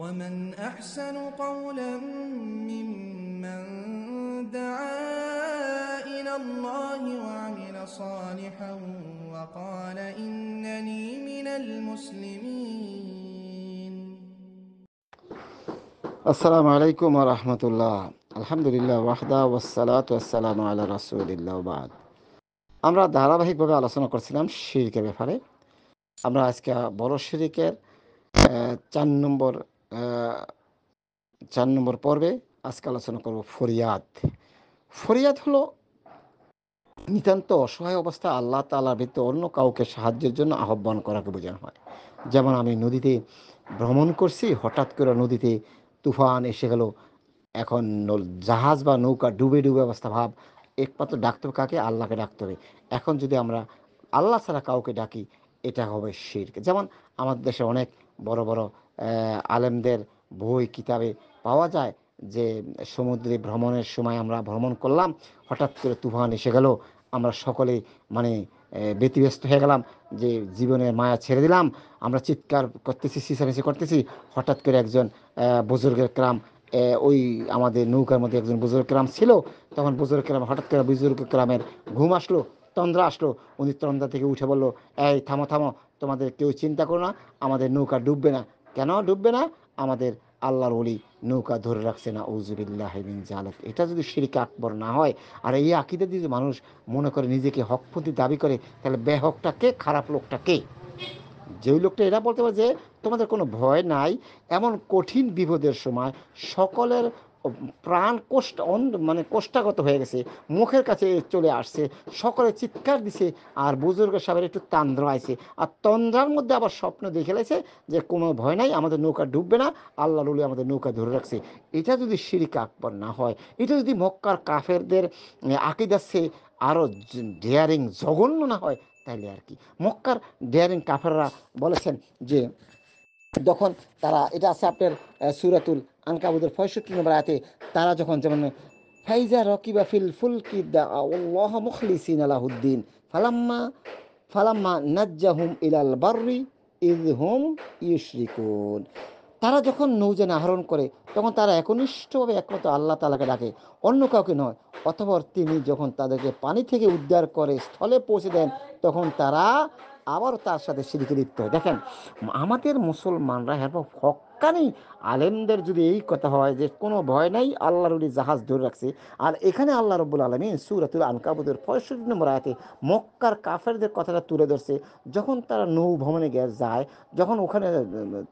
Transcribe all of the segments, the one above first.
ومن أحسن قولا ممن دعا إلى الله وعمل صالحا وقال إنني من المسلمين. আসসালামু আলাইকুম ওয়া রাহমাতুল্লাহ। আলহামদুলিল্লাহ ওয়াহদা ওয়াসসালাতু ওয়াসসালামু আলা রাসূলিল্লাহ ওয়া বাদ। আমরা ধারাবাহিকভাবে আলোচনা করছিলাম শিরকের ব্যাপারে। আমরা আজকে বড় শিরকের ৪ নম্বর আ ৪ নম্বর পর্বে আজকে আলোচনা করব ফরিয়াদ। ফরিয়াদ হলো নিতান্ত অসহায় অবস্থায় আল্লাহ তাআলার ব্যতীত অন্য কাউকে সাহায্যের জন্য আহ্বান করাকে বোঝানো হয়। যেমন আমি নদীতে ভ্রমণ করছি, হঠাৎ করে নদীতে তুফান এসে গেল। এখন জাহাজ বা নৌকা ডুবে ডুবে অবস্থা ভাব, একমাত্র ডাকতে হবে কাকে? আল্লাহকে ডাকতে হবে। এখন যদি আমরা আল্লাহ ছাড়া কাউকে ডাকি, এটা হবে শিরক। যেমন আমাদের দেশে অনেক বড় বড় আলেমদের বই কিতাবে পাওয়া যায় যে সমুদ্রে ভ্রমণের সময় আমরা ভ্রমণ করলাম, হঠাৎ করে তুফান এসে গেল, আমরা সকলেই মানে ব্যতিব্যস্ত হয়ে গেলাম, যে জীবনের মায়া ছেড়ে দিলাম, আমরা চিৎকার করতেছি, চেঁচামেচি করতেছি। হঠাৎ করে একজন বুজুর্গের ক্রাম, ওই আমাদের নৌকার মধ্যে একজন বুজুর্গ ক্রাম ছিল। তখন বুজুর্গ ক্রাম, হঠাৎ করে বুজুর্গ ক্রামের ঘুম আসলো, তন্দ্রা আসলো। উনি তন্দ্রা থেকে উঠে বলল, এই থামো থামো, তোমাদের কেউ চিন্তা করো না, আমাদের নৌকা ডুববে না। কেন ডুববে না? আমাদের আল্লাহর ওলি নৌকা ধরে রাখছে না। উযুবিল্লাহি মিন জালিক। এটা যদি শিরক আকবর না হয়, আর এই আকীদা দিয়ে যদি মানুষ মনে করে নিজেকে হকপন্থী দাবি করে, তাহলে বেহকটা কে, খারাপ লোকটা কে? যেই লোকটা এরা বলতে পারে যে তোমাদের কোনো ভয় নাই, এমন কঠিন বিপদের সময় সকলের প্রাণ মানে কোষ্ঠাগত হয়ে গেছে, মুখের কাছে চলে আসছে, সকলে চিৎকার দিছে, আর বুজুর্গ সাহেবের একটু তান্দ্রা আছে, আর তন্দ্রার মধ্যে আবার স্বপ্ন দেখে লেছে যে কোনো ভয় নাই, আমাদের নৌকা ডুববে না, আল্লাহ রুলি আমাদের নৌকা ধরে রাখছে। এটা যদি শিরক আকবার না হয়, এটা যদি মক্কার কাফেরদের আকীদা সে আরও ডেয়ারিং জঘন্য না হয়, তাইলে আর কি। মক্কার ডেয়ারিং কাফেররা বলেছেন যে যখন তারা, এটা আছে আপনার সূরাতুল আনকাবুতের 65 নম্বর আয়াতে, তারা যখন যেমন ফাইজা রকিবা ফিল ফুলকি দাআল্লাহ মুখলিসিনা লাহুদ্দিন ফালাম্মা ফালাম্মা নাজ্জাহুম ইলাল বাররি ইয হুম ইউশরিকুন। তারা যখন নৌযান আহরণ করে, তখন তারা একনিষ্ঠভাবে একমাত্র আল্লাহ তাআলাকে ডাকে, অন্য কাউকে নয়। অতঃপর তিনি যখন তাদেরকে পানি থেকে উদ্ধার করে স্থলে পৌঁছে দেন, তখন তারা আবারও তার সাথে শিরকে লিপ্ত হয়। দেখেন, আমাদের মুসলমানরা হক্কানি আলেমদের যদি এই কথা হয় যে কোনো ভয় নাই, আল্লাহর ওলি জাহাজ ধরে রাখছে, আর এখানে আল্লাহ রাব্বুল আলামিন সূরাতুল আনকাবুতের 65 নম্বর আয়াতে মক্কার কাফেরদের কথাটা তুলে ধরছে। যখন তারা নৌ ভ্রমণে যায়, যখন ওখানে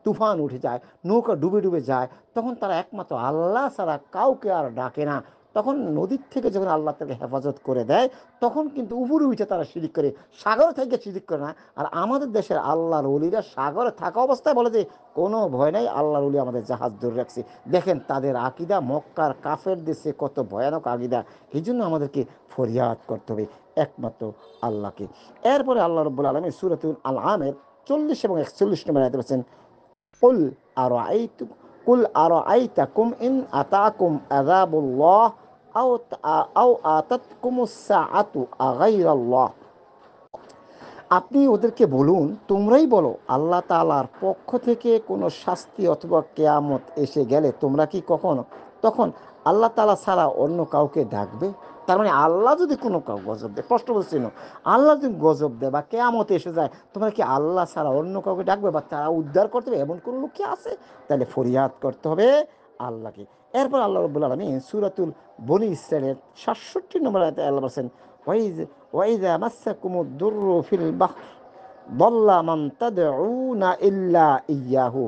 তুফান উঠে যায়, নৌকা ডুবে ডুবে যায়, তখন তারা একমাত্র আল্লাহ ছাড়া কাউকে আর ডাকে না। তখন নদীর থেকে যখন আল্লাহ তাকে হেফাজত করে দেয়, তখন কিন্তু উপরে উঠে তারা শিরিক করে, সাগর থেকে শিরিক করে না। আর আমাদের দেশের আল্লাহর ওলিরা সাগরে থাকা অবস্থায় বলে যে কোনো ভয় নাই, আল্লাহর ওলি আমাদের জাহাজ ধরে রাখছে। দেখেন তাদের আকীদা মক্কার কাফের দেশে কত ভয়ানক আকীদা। এই জন্য আমাদেরকে ফরিয়াদ করতে হবে একমাত্র আল্লাহকে। এরপরে আল্লাহ রাব্বুল আলামিন সূরাতুল আনআমের 40 এবং 41 নম্বর আয়াতে বলেছেন, কুল আরাআইতুম কুল আরাআইতাকুম ইন আতাকুম আযাবুল্লাহ আও আতাতকুমুস সাআতু আগাইরাল্লাহ। আপনি ওদেরকে বলুন, তোমরাই বলো, আল্লাহ তাআলার পক্ষ থেকে কোনো শাস্তি অথবা কেয়ামত এসে গেলে তোমরা কি কখনো তখন আল্লাহ তাআলা ছাড়া অন্য কাউকে ডাকবে? তার মানে আল্লাহ যদি কোনো কাউ গজব দেয়, প্রশ্ন বলছিল, আল্লাহ যদি গজব দেয় বা কেয়ামত এসে যায়, তোমরা কি আল্লাহ ছাড়া অন্য কাউকে ডাকবে বা তারা উদ্ধার করতে হবে? এমন কোনো লোক কি আছে? তাহলে ফরিয়াদ করতে হবে আল্লাহকে। এরপর আল্লাহ রাব্বুল আলামিন সূরাতুল বনী ইসরাঈলের ৬৭ নম্বর আয়াতে আল্লাহ বলেছেন, ওয়াইযা মাসসাকুমুদ দুররু ফিল বাহর দল্লা মান তাদউনা ইল্লা ইয়াহু।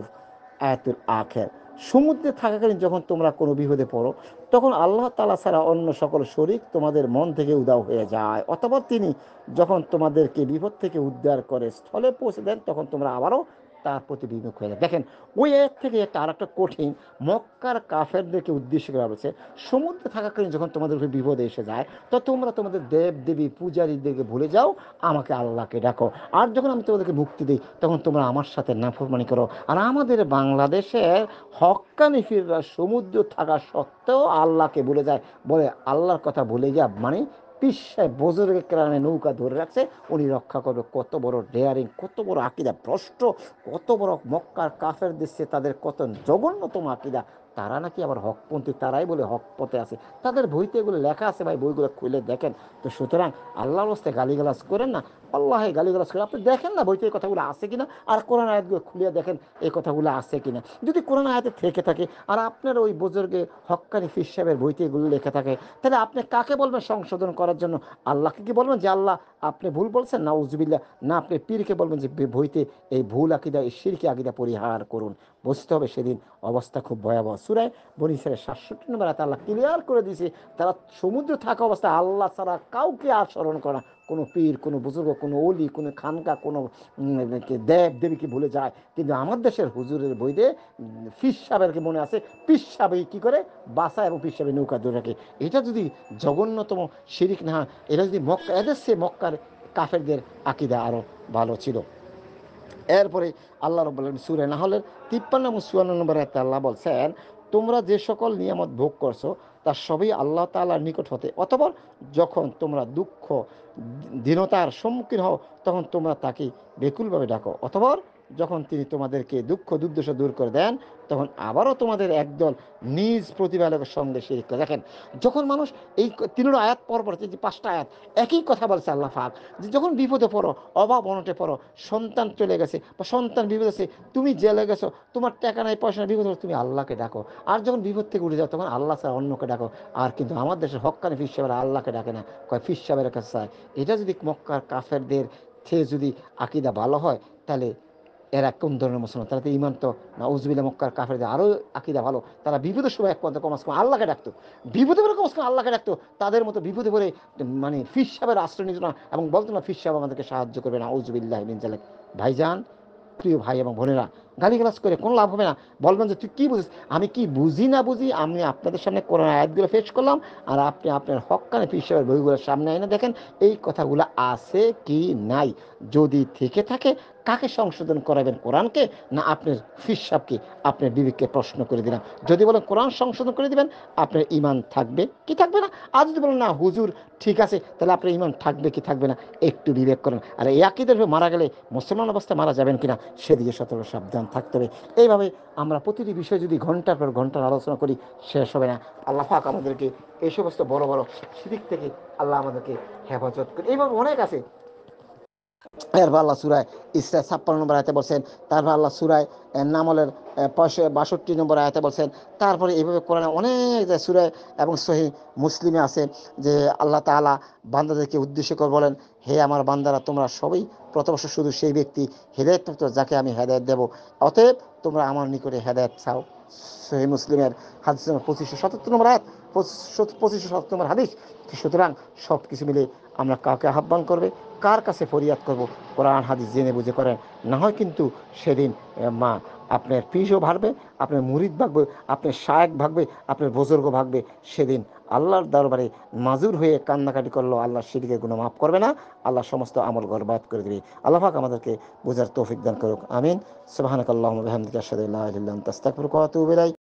আয়াতুল আখির। সমুদ্রে থাকাকালীন যখন তোমরা কোনো বিপদে পড়ো, তখন আল্লাহ তাআলা ছাড়া অন্য সকল শরীক তোমাদের মন থেকে উধাও হয়ে যায়। অতঃপর তিনি যখন তোমাদেরকে বিপদ থেকে উদ্ধার করে স্থলে পৌঁছে দেন, তখন তোমরা আবারও তার প্রতি বিমুখ হয়ে যায়। দেখেন, ওই এক থেকে একটা আর একটা কঠিন মক্কার কাফেরদেরকে উদ্দেশ্য করা হয়েছে, সমুদ্রে থাকাকালীন যখন তোমাদের উপরে বিপদ এসে যায়, তো তোমরা তোমাদের দেব দেবী পূজারীদেরকে ভুলে যাও, আমাকে আল্লাহকে ডাকো। আর যখন আমি তোমাদেরকে মুক্তি দিই, তখন তোমরা আমার সাথে নাফরমানি করো। আর আমাদের বাংলাদেশের হক্কানি ফিররা সমুদ্র থাকা সত্ত্বেও আল্লাহকে ভুলে যায়, বলে আল্লাহর কথা ভুলে গিয়া মানে পীর সাহেব বুজুর্গের কারণে নৌকা ধরে রাখছে, উনি রক্ষা করবে। কত বড় ডেয়ারিং, কত বড় আকিদা ভ্রষ্ট, কত বড় মক্কার কাফের দেশে তাদের কত জঘন্যতম আকিদা। তারা নাকি আবার হকপন্থী, তারাই বলে হক পথে আছে, তাদের বইতে এগুলো লেখা আছে ভাই, বইগুলো খুলে দেখেন। তো সুতরাং আল্লাহর রাস্তায় গালিগালাজ করেন না, আল্লাহে গালিগালাজ করে আপনি দেখেন না বইতে এই কথাগুলো আছে কিনা, আর কোরআন আয়াতগুলো খুলিয়ে দেখেন এই কথাগুলো আছে কিনা। যদি কোরআন আয়াতে থেকে থাকে আর আপনার ওই বুজুর্গে হক্কানি পীর সাহেবের বইতে এগুলো লেখা থাকে, তাহলে আপনি কাকে বলবেন সংশোধন করার জন্য? আল্লাহকে কি বলবেন যে আল্লাহ আপনি ভুল বলছেন? নাউজুবিল্লাহ। না, আপনি পীরকে বলবেন যে বইতে এই ভুল আকিদা, এই শিরকি আকিদা পরিহার করুন। বুঝতে হবে সেদিন অবস্থা খুব ভয়াবহ। সূরা বনী ইসরাঈলের ৬৭ নম্বর আয়াতে আল্লাহ ক্লিয়ার করে দিয়েছে, তারা সমুদ্র থাকা অবস্থায় আল্লাহ ছাড়া কাউকে আর স্মরণ করে না। কোনো পীর, কোনো বুজুর্গ, কোনো অলি, কোনো খানকা, কোনো দেব দেবীকে ভুলে যায়। কিন্তু আমার দেশের হুজুরের বইতে পীর সাহেবেরকে মনে আছে, পীর সাহেব কি করে বাসা এবং পীর সাহেবের নৌকা ধরে রাখে। এটা যদি জঘন্যতম শিরিক না, এটা যদি মক্কা, এদের সে মক্কার কাফেরদের আকিদা আরো ভালো ছিল। এরপরে আল্লাহ রাব্বুল আলামিন সূরা নাহলের 53 এবং 54 নম্বর আয়াতে আল্লাহ বলছেন, তোমরা যে সকল নিয়ামত ভোগ করছো তার সবই আল্লাহ তাআলার নিকট হতে, অতঃপর যখন তোমরা দুঃখ দীনতার সম্মুখীন হও তখন তোমরা তাকে বেকুলভাবে ডাকো, অতঃপর যখন তিনি তোমাদেরকে দুঃখ দুর্দশা দূর করে দেন তখন আবারও তোমাদের একদল নিজ প্রতিপালকের সঙ্গে শিরিক করে। দেখেন, যখন মানুষ এই 3 আয়াত পর যে 5টা আয়াত একই কথা বলছে আল্লাহ পাক, যে যখন বিপদে পড়ো, অভাব অনটে পড়ো, সন্তান চলে গেছে বা সন্তান বিপদ আছে, তুমি জেলে গেছো, তোমার টাকা নাই পয়সা নাই, বিপদ হচ্ছে, তুমি আল্লাহকে ডাকো। আর যখন বিপদ থেকে উঠে যাও তখন আল্লাহ ছাড়া অন্যকে ডাকো। আর কিন্তু আমার দেশের হক্কানি পীর সাহেবেরা আল্লাহকে ডাকে না, কয় পীর সাহেবের কাছে চায়। এটা যদি মক্কার কাফেরদের থেকে যদি আকিদা ভালো হয়, তাহলে এরা কোন ধরনের মুসলমান? তারা তো ইমান তো নাউজুবিল্লাহ, মক্কার কাফেরদের আরও আকিদা ভালো। তারা বিপদের সময় এক পর্যন্ত কমাস কম আল্লাহকে ডাকতো, বিপদে পরে কমাস কম আল্লাহকে ডাকতো। তাদের মতো বিপদে পরে মানে পীর সাহেবের আশ্রয় নিত না এবং বলতো না পীর সাহেব আমাদেরকে সাহায্য করবে না। নাউজুবিল্লাহ মিন যালিক। ভাইজান, প্রিয় ভাই এবং বোনেরা, গালিগালাজ করে কোনো লাভ হবে না। বলবেন যে তুই কি বুঝিস, আমি কি বুঝি না বুঝি, আমি আপনাদের সামনে কোরআন আয়াতগুলো পেশ করলাম, আর আপনি আপনার হক্কানে পীর সাহেবের বইগুলোর সামনে এনে দেখেন এই কথাগুলো আছে কি নাই। যদি থেকে থাকে কাকে সংশোধন করাবেন, কোরআনকে না আপনার পীর সাহেবকে? আপনার বিবেককে প্রশ্ন করে দিলাম। যদি বলেন কোরআন সংশোধন করে দিবেন, আপনার ইমান থাকবে কি থাকবে না? আর যদি বলেন না হুজুর ঠিক আছে, তাহলে আপনার ইমান থাকবে কি থাকবে না একটু বিবেক করেন। আর এই আকীদার মারা গেলে মুসলমান অবস্থায় মারা যাবেন কিনা সেদিকে সতর্ক সাবধান থাকতে হবে। এইভাবে আমরা প্রতিটি বিষয় যদি ঘন্টার পর ঘন্টার আলোচনা করি শেষ হবে না। আল্লাহ পাক আমাদেরকে এই সমস্ত বড় বড় শিরিক থেকে আল্লাহ আমাদেরকে হেফাজত করে। এইভাবে অনেক আছে। এরপর আল্লাহ সূরা ইসরা 56 নম্বর আয়াতে বলছেন, তারপর আল্লাহ সূরা নামলের 62 নম্বর আয়াতে বলছেন। তারপরে এইভাবে কোরআনে অনেক সূরা এবং সহিহ মুসলিমে আছে যে আল্লাহ তাআলা বান্দাদেরকে উদ্দেশ্য করে বলেন, হে আমার বান্দারা, তোমরা সবাই প্রথমত শুধু সেই ব্যক্তি হেদায়েতপ্রাপ্ত যাকে আমি হেদায়েত দেব, অতএব তোমরা আমার নিকটে হেদায়েত চাও। সহিহ মুসলিমের হাদিস নম্বর 2577 নম্বর আয়াত, 2577 নম্বর হাদিস। সুতরাং সব কিছু মিলে আমরা কাকে আহ্বান করবে, কার কাছে ফরিয়াদ করব? কোরআন হাদিস জেনে বুঝে করেন, না হয় কিন্তু সেদিন মা আপনার পীরও ভাগবে, আপনার মুরিদ ভাগবে, আপনার শায়েখ ভাগবে, আপনার বুজুর্গ ভাগবে। সেদিন আল্লাহর দরবারে মাজুর হয়ে কান্নাকাটি করলো, আল্লাহ শিরকের গুনাহ মাফ করবে না, আল্লাহ সমস্ত আমল বরবাদ করে দেবে। আল্লাহ পাক আমাদেরকে বোঝার তৌফিক দান করুক, আমিন। সুবহানাকাল্লাহুম্মা ওয়া বিহামদিকা আশহাদু আল্লা ইলাহা ইল্লা আনতা আস্তাগফিরুকা ওয়া আতুবু ইলাইক।